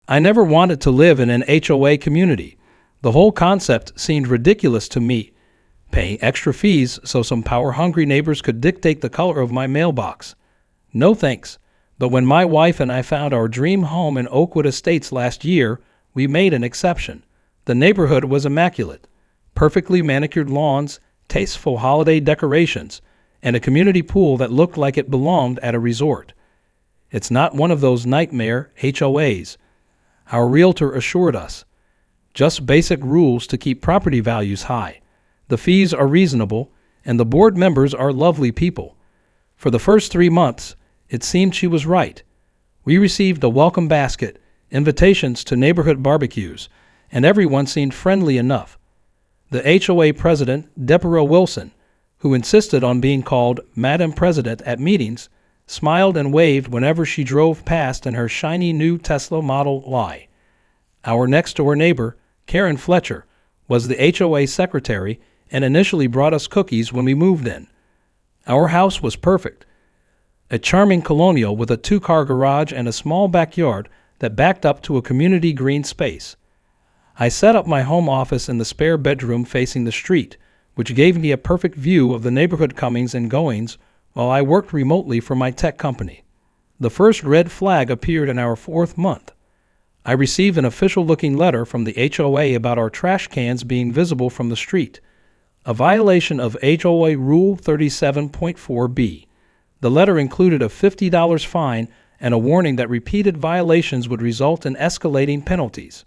I never wanted to live in an HOA community. The whole concept seemed ridiculous to me. Paying extra fees so some power-hungry neighbors could dictate the color of my mailbox. No thanks. But when my wife and I found our dream home in Oakwood Estates last year, we made an exception. The neighborhood was immaculate. Perfectly manicured lawns, tasteful holiday decorations, and a community pool that looked like it belonged at a resort. It's not one of those nightmare HOAs, our realtor assured us. Just basic rules to keep property values high. The fees are reasonable, and the board members are lovely people. For the first 3 months, it seemed she was right. We received a welcome basket, invitations to neighborhood barbecues, and everyone seemed friendly enough. The HOA president, Deborah Wilson, who insisted on being called Madam President at meetings, smiled and waved whenever she drove past in her shiny new Tesla Model Y. Our next-door neighbor, Karen Fletcher, was the HOA secretary and initially brought us cookies when we moved in. Our house was perfect. A charming colonial with a 2-car garage and a small backyard that backed up to a community green space. I set up my home office in the spare bedroom facing the street, which gave me a perfect view of the neighborhood comings and goings while I worked remotely for my tech company. The first red flag appeared in our 4th month. I received an official-looking letter from the HOA about our trash cans being visible from the street, a violation of HOA Rule 37.4b. The letter included a $50 fine and a warning that repeated violations would result in escalating penalties.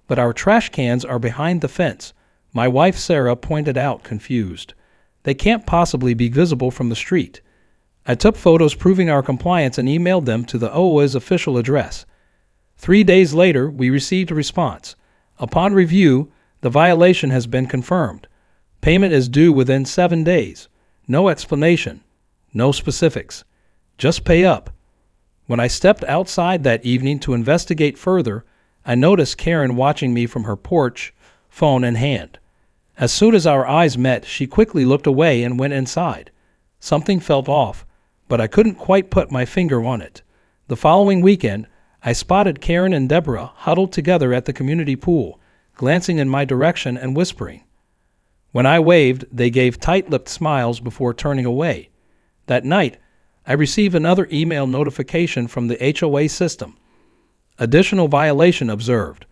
But our trash cans are behind the fence, my wife Sarah pointed out, confused. They can't possibly be visible from the street. I took photos proving our compliance and emailed them to the HOA's official address. 3 days later, we received a response. Upon review, the violation has been confirmed. Payment is due within 7 days. No explanation. No specifics. Just pay up. When I stepped outside that evening to investigate further, I noticed Karen watching me from her porch, phone in hand. As soon as our eyes met, she quickly looked away and went inside. Something felt off, but I couldn't quite put my finger on it. The following weekend, I spotted Karen and Deborah huddled together at the community pool, glancing in my direction and whispering. When I waved, they gave tight-lipped smiles before turning away. That night, I received another email notification from the HOA system. Additional violation observed.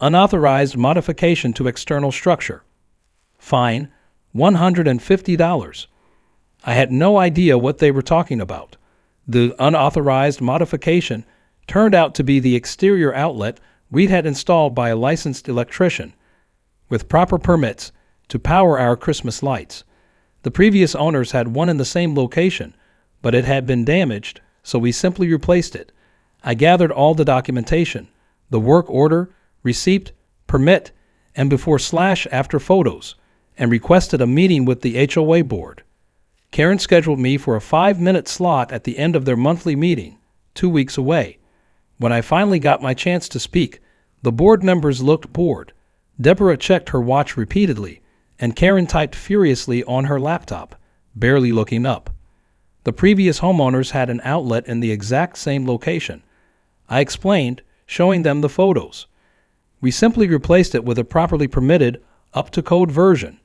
Unauthorized modification to external structure. Fine, $150. I had no idea what they were talking about. The unauthorized modification turned out to be the exterior outlet we'd had installed by a licensed electrician, with proper permits, to power our Christmas lights. The previous owners had one in the same location, but it had been damaged, so we simply replaced it. I gathered all the documentation, the work order, receipt, permit, and before/after photos, and requested a meeting with the HOA board. Karen scheduled me for a 5-minute slot at the end of their monthly meeting, 2 weeks away. When I finally got my chance to speak, the board members looked bored. Deborah checked her watch repeatedly, and Karen typed furiously on her laptop, barely looking up. The previous homeowners had an outlet in the exact same location. I explained, showing them the photos. We simply replaced it with a properly permitted, up-to-code version.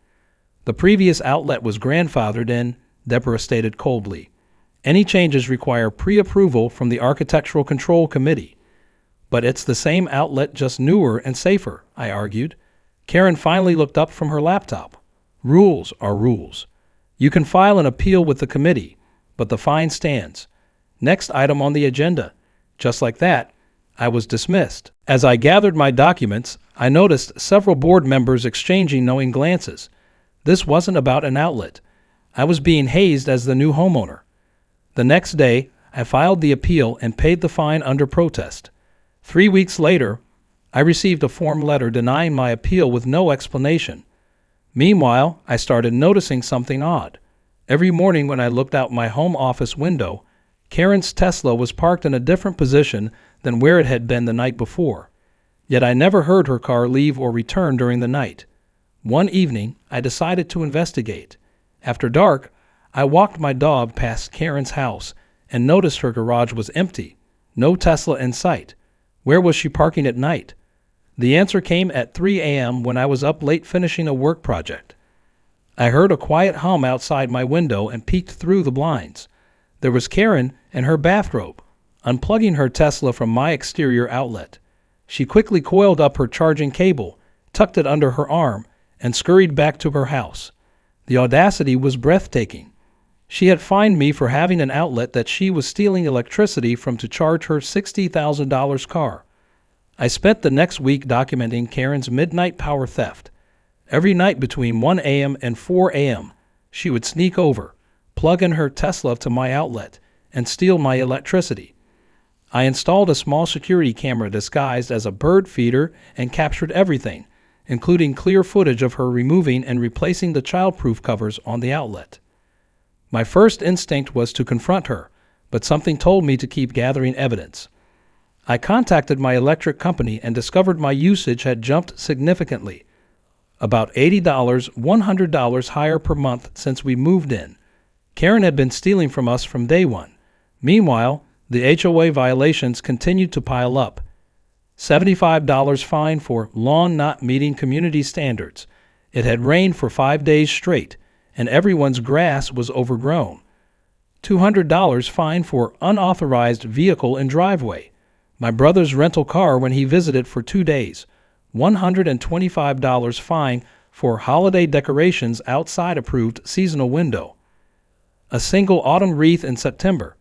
The previous outlet was grandfathered in, Deborah stated coldly. Any changes require pre-approval from the Architectural Control Committee. But it's the same outlet, just newer and safer, I argued. Karen finally looked up from her laptop. Rules are rules. You can file an appeal with the committee, but the fine stands. Next item on the agenda. Just like that, I was dismissed. As I gathered my documents, I noticed several board members exchanging knowing glances. This wasn't about an outlet. I was being hazed as the new homeowner. The next day, I filed the appeal and paid the fine under protest. 3 weeks later, I received a form letter denying my appeal with no explanation. Meanwhile, I started noticing something odd. Every morning when I looked out my home office window, Karen's Tesla was parked in a different position than where it had been the night before. Yet I never heard her car leave or return during the night. One evening, I decided to investigate. After dark, I walked my dog past Karen's house and noticed her garage was empty, no Tesla in sight. Where was she parking at night? The answer came at 3 a.m. when I was up late finishing a work project. I heard a quiet hum outside my window and peeked through the blinds. There was Karen in her bathrobe, unplugging her Tesla from my exterior outlet. She quickly coiled up her charging cable, tucked it under her arm, and scurried back to her house. The audacity was breathtaking. She had fined me for having an outlet that she was stealing electricity from to charge her $60,000 car. I spent the next week documenting Karen's midnight power theft. Every night between 1 a.m. and 4 a.m., she would sneak over, plug in her Tesla to my outlet, and steal my electricity. I installed a small security camera disguised as a bird feeder and captured everything, including clear footage of her removing and replacing the childproof covers on the outlet. My first instinct was to confront her, but something told me to keep gathering evidence. I contacted my electric company and discovered my usage had jumped significantly, about $80, $100 higher per month since we moved in. Karen had been stealing from us from day one. Meanwhile, the HOA violations continued to pile up. $75 fine for lawn not meeting community standards. It had rained for 5 days straight, and everyone's grass was overgrown. $200 fine for unauthorized vehicle in driveway. My brother's rental car when he visited for 2 days. $125 fine for holiday decorations outside approved seasonal window. A single autumn wreath in September.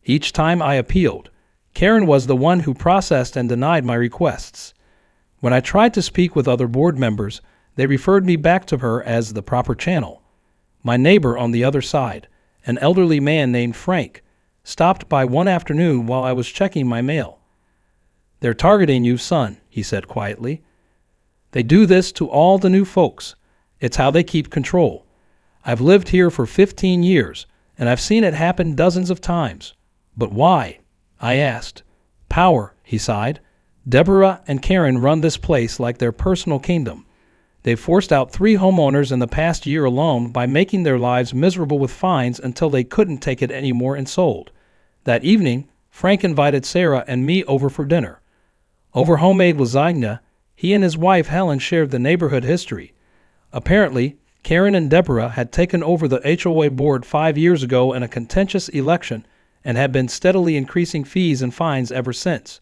Each time I appealed, Karen was the one who processed and denied my requests. When I tried to speak with other board members, they referred me back to her as the proper channel. My neighbor on the other side, an elderly man named Frank, stopped by one afternoon while I was checking my mail. "They're targeting you, son," he said quietly. "They do this to all the new folks. It's how they keep control. I've lived here for 15 years, and I've seen it happen dozens of times. But why?" I asked. "Power," he sighed. "Deborah and Karen run this place like their personal kingdom. They've forced out 3 homeowners in the past year alone by making their lives miserable with fines until they couldn't take it anymore and sold. That evening, Frank invited Sarah and me over for dinner. Over homemade lasagna, he and his wife Helen shared the neighborhood history. Apparently, Karen and Deborah had taken over the HOA board 5 years ago in a contentious election and had been steadily increasing fees and fines ever since.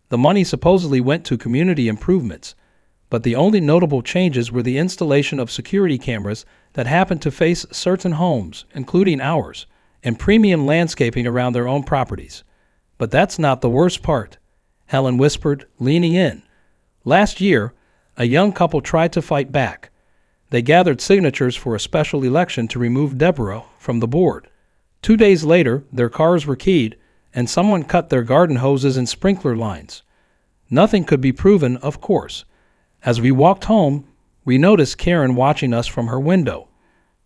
The money supposedly went to community improvements, but the only notable changes were the installation of security cameras that happened to face certain homes, including ours, and premium landscaping around their own properties. "But that's not the worst part," Helen whispered, leaning in. "Last year, a young couple tried to fight back. They gathered signatures for a special election to remove Deborah from the board. 2 days later, their cars were keyed, and someone cut their garden hoses and sprinkler lines. Nothing could be proven, of course. As we walked home, we noticed Karen watching us from her window.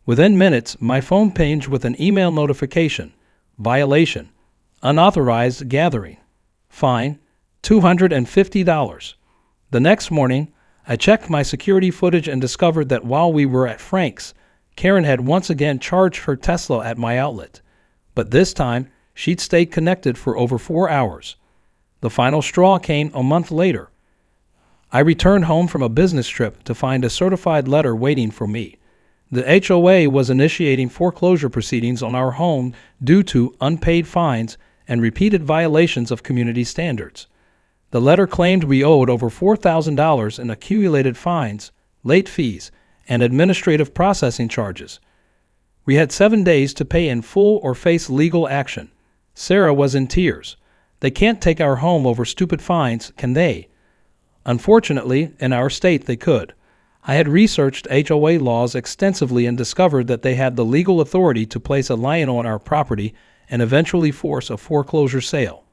Within minutes, my phone pinged with an email notification. Violation. Unauthorized gathering. Fine. $250. The next morning, I checked my security footage and discovered that while we were at Frank's, Karen had once again charged her Tesla at my outlet. But this time, she'd stayed connected for over 4 hours. The final straw came a month later. I returned home from a business trip to find a certified letter waiting for me. The HOA was initiating foreclosure proceedings on our home due to unpaid fines and repeated violations of community standards. The letter claimed we owed over $4,000 in accumulated fines, late fees, and administrative processing charges. We had 7 days to pay in full or face legal action. Sarah was in tears. "They can't take our home over stupid fines, can they?" Unfortunately, in our state they could. I had researched HOA laws extensively and discovered that they had the legal authority to place a lien on our property and eventually force a foreclosure sale.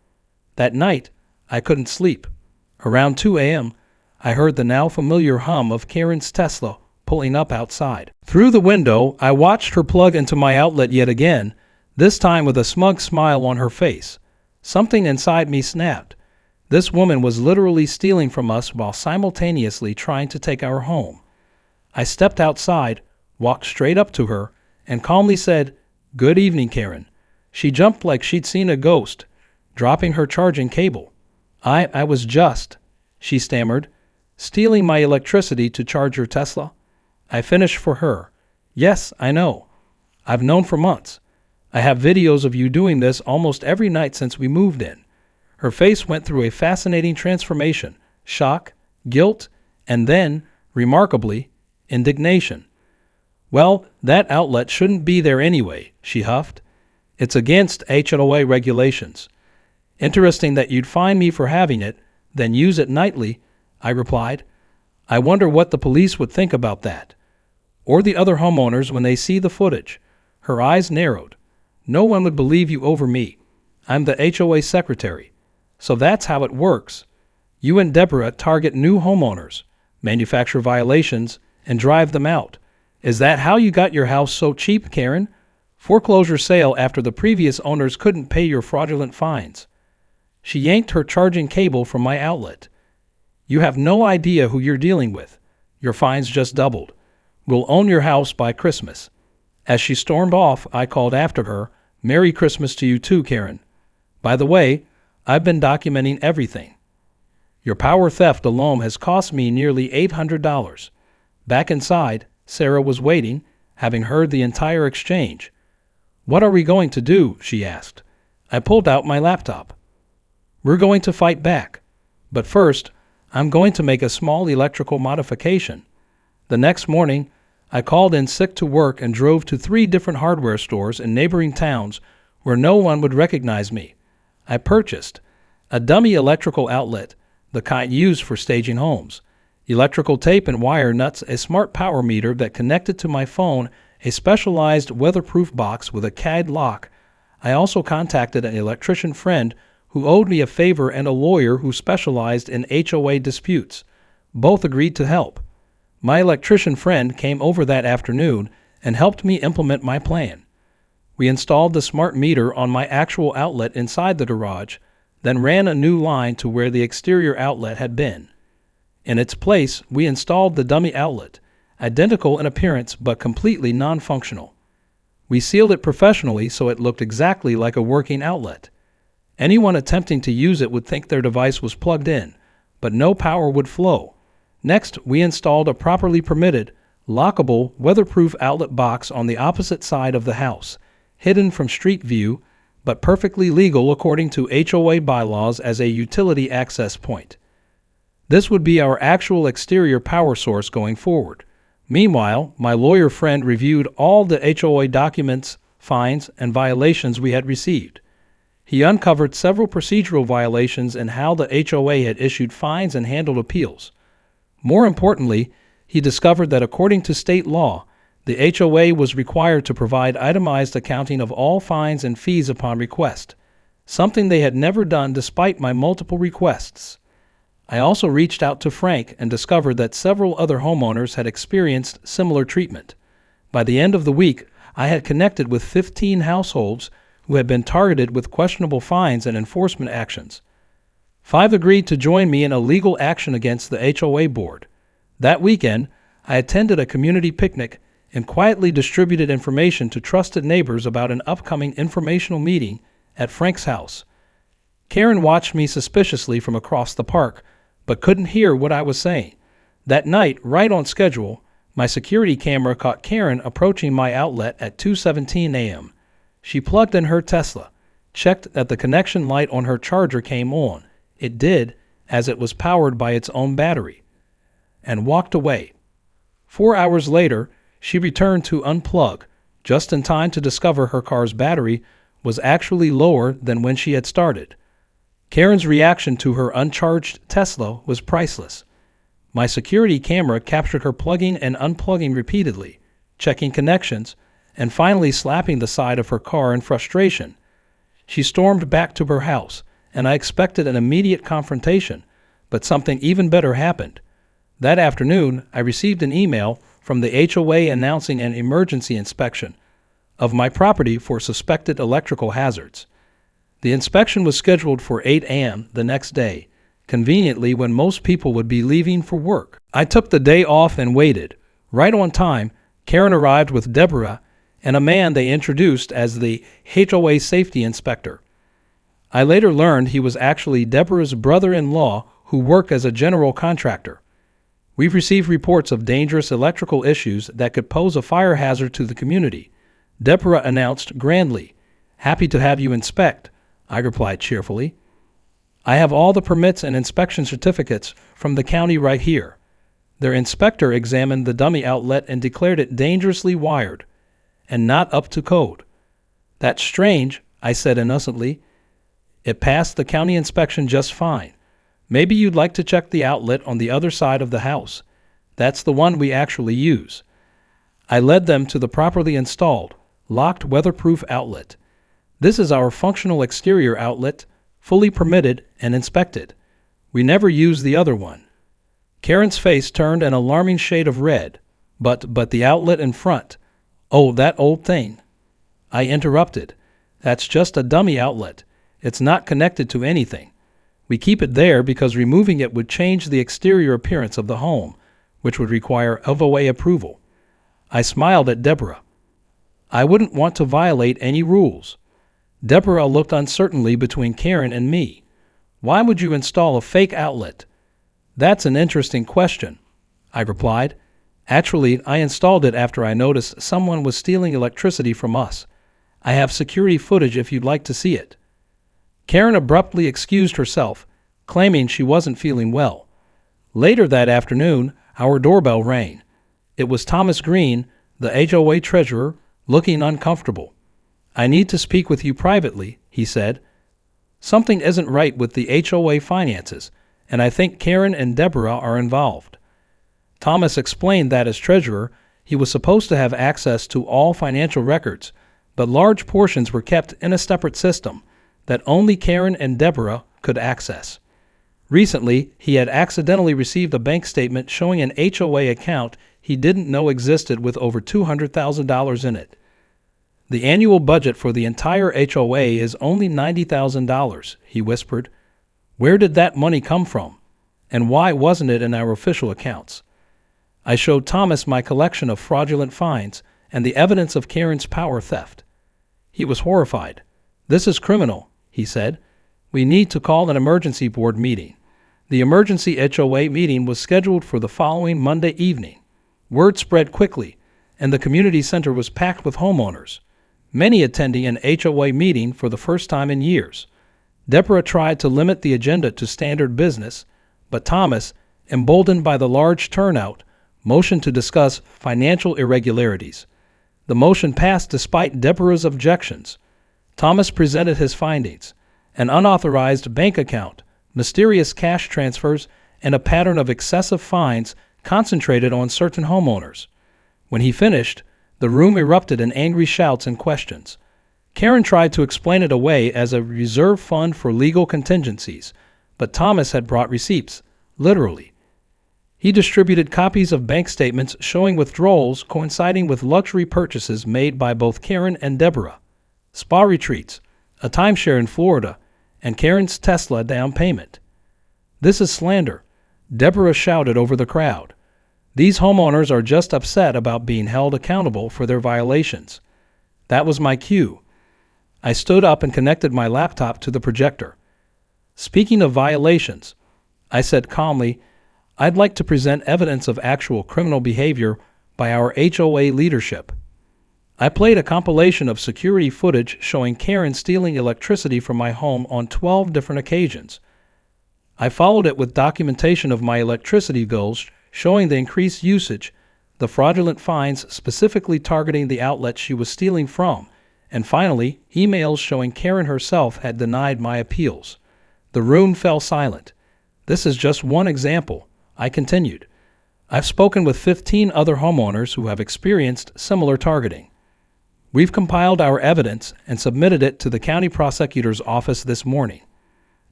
That night, I couldn't sleep. Around 2 a.m., I heard the now familiar hum of Karen's Tesla pulling up outside. Through the window, I watched her plug into my outlet yet again, this time with a smug smile on her face. Something inside me snapped. This woman was literally stealing from us while simultaneously trying to take our home. I stepped outside, walked straight up to her, and calmly said, "Good evening, Karen." She jumped like she'd seen a ghost, dropping her charging cable. I was just, she stammered, stealing my electricity to charge your Tesla. I finished for her. Yes, I know. I've known for months. I have videos of you doing this almost every night since we moved in. Her face went through a fascinating transformation: shock, guilt, and then, remarkably, indignation. Well, that outlet shouldn't be there anyway, she huffed. It's against HOA regulations. Interesting that you'd fine me for having it, then use it nightly, I replied. I wonder what the police would think about that. Or the other homeowners when they see the footage. Her eyes narrowed. No one would believe you over me. I'm the HOA secretary. So that's how it works. You and Deborah target new homeowners, manufacture violations, and drive them out. Is that how you got your house so cheap, Karen? Foreclosure sale after the previous owners couldn't pay your fraudulent fines. She yanked her charging cable from my outlet. You have no idea who you're dealing with. Your fines just doubled. We'll own your house by Christmas. As she stormed off, I called after her, Merry Christmas to you too, Karen. By the way, I've been documenting everything. Your power theft alone has cost me nearly $800. Back inside, Sarah was waiting, having heard the entire exchange. What are we going to do? She asked. I pulled out my laptop. We're going to fight back. But first, I'm going to make a small electrical modification. The next morning, I called in sick to work and drove to 3 different hardware stores in neighboring towns where no one would recognize me. I purchased a dummy electrical outlet, the kind used for staging homes, electrical tape and wire nuts, a smart power meter that connected to my phone, a specialized weatherproof box with a CAD lock. I also contacted an electrician friend who owed me a favor and a lawyer who specialized in HOA disputes. Both agreed to help. My electrician friend came over that afternoon and helped me implement my plan. We installed the smart meter on my actual outlet inside the garage, then ran a new line to where the exterior outlet had been. In its place, we installed the dummy outlet, identical in appearance but completely non-functional. We sealed it professionally so it looked exactly like a working outlet. Anyone attempting to use it would think their device was plugged in, but no power would flow. Next, we installed a properly permitted, lockable, weatherproof outlet box on the opposite side of the house, hidden from street view, but perfectly legal according to HOA bylaws as a utility access point. This would be our actual exterior power source going forward. Meanwhile, my lawyer friend reviewed all the HOA documents, fines, and violations we had received. He uncovered several procedural violations in how the HOA had issued fines and handled appeals. More importantly, he discovered that according to state law, the HOA was required to provide itemized accounting of all fines and fees upon request, something they had never done despite my multiple requests. I also reached out to Frank and discovered that several other homeowners had experienced similar treatment. By the end of the week, I had connected with 15 households who had been targeted with questionable fines and enforcement actions. 5 agreed to join me in a legal action against the HOA board. That weekend, I attended a community picnic and quietly distributed information to trusted neighbors about an upcoming informational meeting at Frank's house. Karen watched me suspiciously from across the park, but couldn't hear what I was saying. That night, right on schedule, my security camera caught Karen approaching my outlet at 2:17 a.m. She plugged in her Tesla, checked that the connection light on her charger came on. It did, as it was powered by its own battery, and walked away. 4 hours later, she returned to unplug, just in time to discover her car's battery was actually lower than when she had started. Karen's reaction to her uncharged Tesla was priceless. My security camera captured her plugging and unplugging repeatedly, checking connections, and finally slapping the side of her car in frustration. She stormed back to her house, and I expected an immediate confrontation, but something even better happened. That afternoon, I received an email from the HOA announcing an emergency inspection of my property for suspected electrical hazards. The inspection was scheduled for 8 a.m. the next day, conveniently when most people would be leaving for work. I took the day off and waited. Right on time, Karen arrived with Deborah and a man they introduced as the HOA safety inspector. I later learned he was actually Deborah's brother-in-law who worked as a general contractor. We've received reports of dangerous electrical issues that could pose a fire hazard to the community, Deborah announced grandly. Happy to have you inspect, I replied cheerfully. I have all the permits and inspection certificates from the county right here. Their inspector examined the dummy outlet and declared it dangerously wired and not up to code. That's strange, I said innocently. It passed the county inspection just fine. Maybe you'd like to check the outlet on the other side of the house. That's the one we actually use. I led them to the properly installed, locked weatherproof outlet. This is our functional exterior outlet, fully permitted and inspected. We never use the other one. Karen's face turned an alarming shade of red. But the outlet in front. Oh, that old thing. I interrupted. That's just a dummy outlet. It's not connected to anything. We keep it there because removing it would change the exterior appearance of the home, which would require HOA approval. I smiled at Deborah. I wouldn't want to violate any rules. Deborah looked uncertainly between Karen and me. Why would you install a fake outlet? That's an interesting question, I replied. Actually, I installed it after I noticed someone was stealing electricity from us. I have security footage if you'd like to see it. Karen abruptly excused herself, claiming she wasn't feeling well. Later that afternoon, our doorbell rang. It was Thomas Green, the HOA treasurer, looking uncomfortable. I need to speak with you privately, he said. Something isn't right with the HOA finances, and I think Karen and Deborah are involved. Thomas explained that as treasurer, he was supposed to have access to all financial records, but large portions were kept in a separate system that only Karen and Deborah could access. Recently, he had accidentally received a bank statement showing an HOA account he didn't know existed with over $200,000 in it. The annual budget for the entire HOA is only $90,000, he whispered. Where did that money come from? And why wasn't it in our official accounts? I showed Thomas my collection of fraudulent fines and the evidence of Karen's power theft. He was horrified. This is criminal, he said. We need to call an emergency board meeting. The emergency HOA meeting was scheduled for the following Monday evening. Word spread quickly, and the community center was packed with homeowners, many attending an HOA meeting for the first time in years. Deborah tried to limit the agenda to standard business, but Thomas, emboldened by the large turnout, motioned to discuss financial irregularities. The motion passed despite Deborah's objections. Thomas presented his findings: an unauthorized bank account, mysterious cash transfers, and a pattern of excessive fines concentrated on certain homeowners. When he finished, the room erupted in angry shouts and questions. Karen tried to explain it away as a reserve fund for legal contingencies, but Thomas had brought receipts, literally. He distributed copies of bank statements showing withdrawals coinciding with luxury purchases made by both Karen and Deborah: spa retreats, a timeshare in Florida, and Karen's Tesla down payment. This is slander, Deborah shouted over the crowd. These homeowners are just upset about being held accountable for their violations. That was my cue. I stood up and connected my laptop to the projector. Speaking of violations, I said calmly, I'd like to present evidence of actual criminal behavior by our HOA leadership. I played a compilation of security footage showing Karen stealing electricity from my home on 12 different occasions. I followed it with documentation of my electricity bills showing the increased usage, the fraudulent fines specifically targeting the outlet she was stealing from, and finally, emails showing Karen herself had denied my appeals. The room fell silent. This is just one example, I continued. I've spoken with 15 other homeowners who have experienced similar targeting. We've compiled our evidence and submitted it to the county prosecutor's office this morning.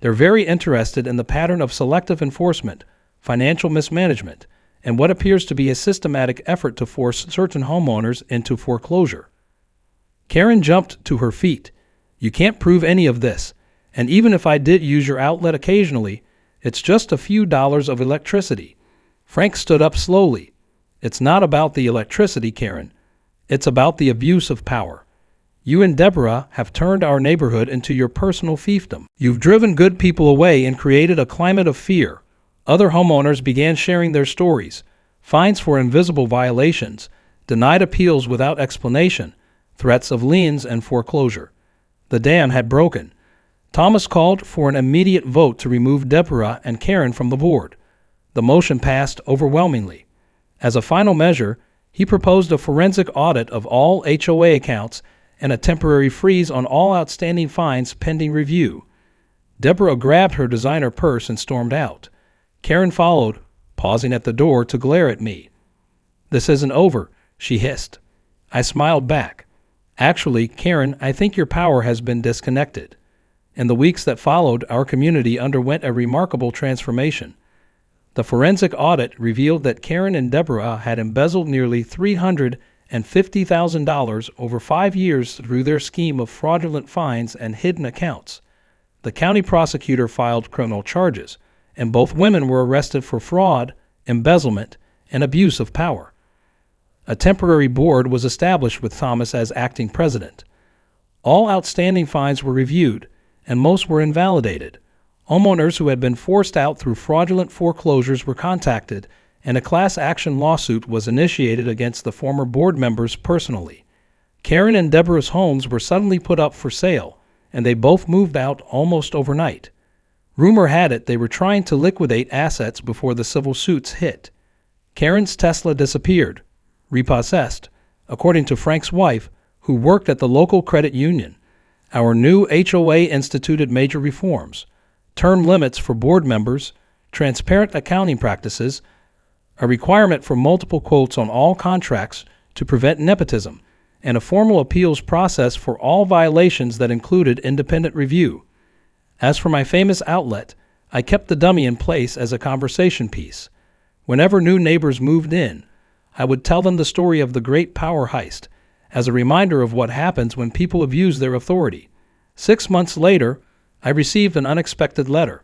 They're very interested in the pattern of selective enforcement, financial mismanagement, and what appears to be a systematic effort to force certain homeowners into foreclosure. Karen jumped to her feet. You can't prove any of this, and even if I did use your outlet occasionally, it's just a few dollars of electricity. Frank stood up slowly. It's not about the electricity, Karen. It's about the abuse of power. You and Deborah have turned our neighborhood into your personal fiefdom. You've driven good people away and created a climate of fear. Other homeowners began sharing their stories. Fines for invisible violations, denied appeals without explanation, threats of liens and foreclosure. The dam had broken. Thomas called for an immediate vote to remove Deborah and Karen from the board. The motion passed overwhelmingly. As a final measure, he proposed a forensic audit of all HOA accounts and a temporary freeze on all outstanding fines pending review. Deborah grabbed her designer purse and stormed out. Karen followed, pausing at the door to glare at me. "This isn't over," she hissed. I smiled back. "Actually, Karen, I think your power has been disconnected." In the weeks that followed, our community underwent a remarkable transformation. The forensic audit revealed that Karen and Deborah had embezzled nearly $350,000 over 5 years through their scheme of fraudulent fines and hidden accounts. The county prosecutor filed criminal charges, and both women were arrested for fraud, embezzlement, and abuse of power. A temporary board was established with Thomas as acting president. All outstanding fines were reviewed, and most were invalidated. Homeowners who had been forced out through fraudulent foreclosures were contacted, and a class action lawsuit was initiated against the former board members personally. Karen and Deborah's homes were suddenly put up for sale, and they both moved out almost overnight. Rumor had it they were trying to liquidate assets before the civil suits hit. Karen's Tesla disappeared, repossessed, according to Frank's wife, who worked at the local credit union. Our new HOA instituted major reforms: term limits for board members, transparent accounting practices, a requirement for multiple quotes on all contracts to prevent nepotism, and a formal appeals process for all violations that included independent review. As for my famous outlet, I kept the dummy in place as a conversation piece. Whenever new neighbors moved in, I would tell them the story of the great power heist, as a reminder of what happens when people abuse their authority. 6 months later, I received an unexpected letter.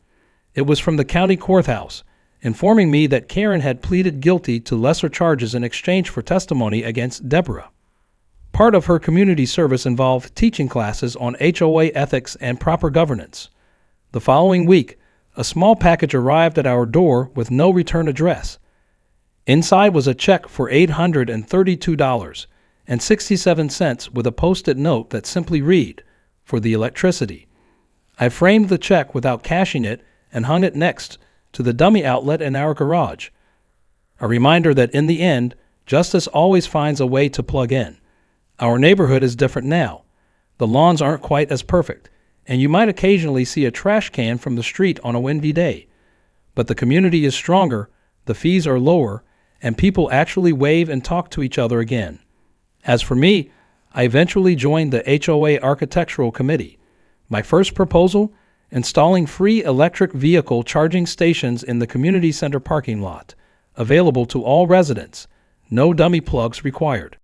It was from the county courthouse, informing me that Karen had pleaded guilty to lesser charges in exchange for testimony against Deborah. Part of her community service involved teaching classes on HOA ethics and proper governance. The following week, a small package arrived at our door with no return address. Inside was a check for $832.67 with a post-it note that simply read, "For the electricity." I framed the check without cashing it and hung it next to the dummy outlet in our garage. A reminder that in the end, justice always finds a way to plug in. Our neighborhood is different now. The lawns aren't quite as perfect, and you might occasionally see a trash can from the street on a windy day. But the community is stronger, the fees are lower, and people actually wave and talk to each other again. As for me, I eventually joined the HOA Architectural Committee. My first proposal: installing free electric vehicle charging stations in the community center parking lot, available to all residents, no dummy plugs required.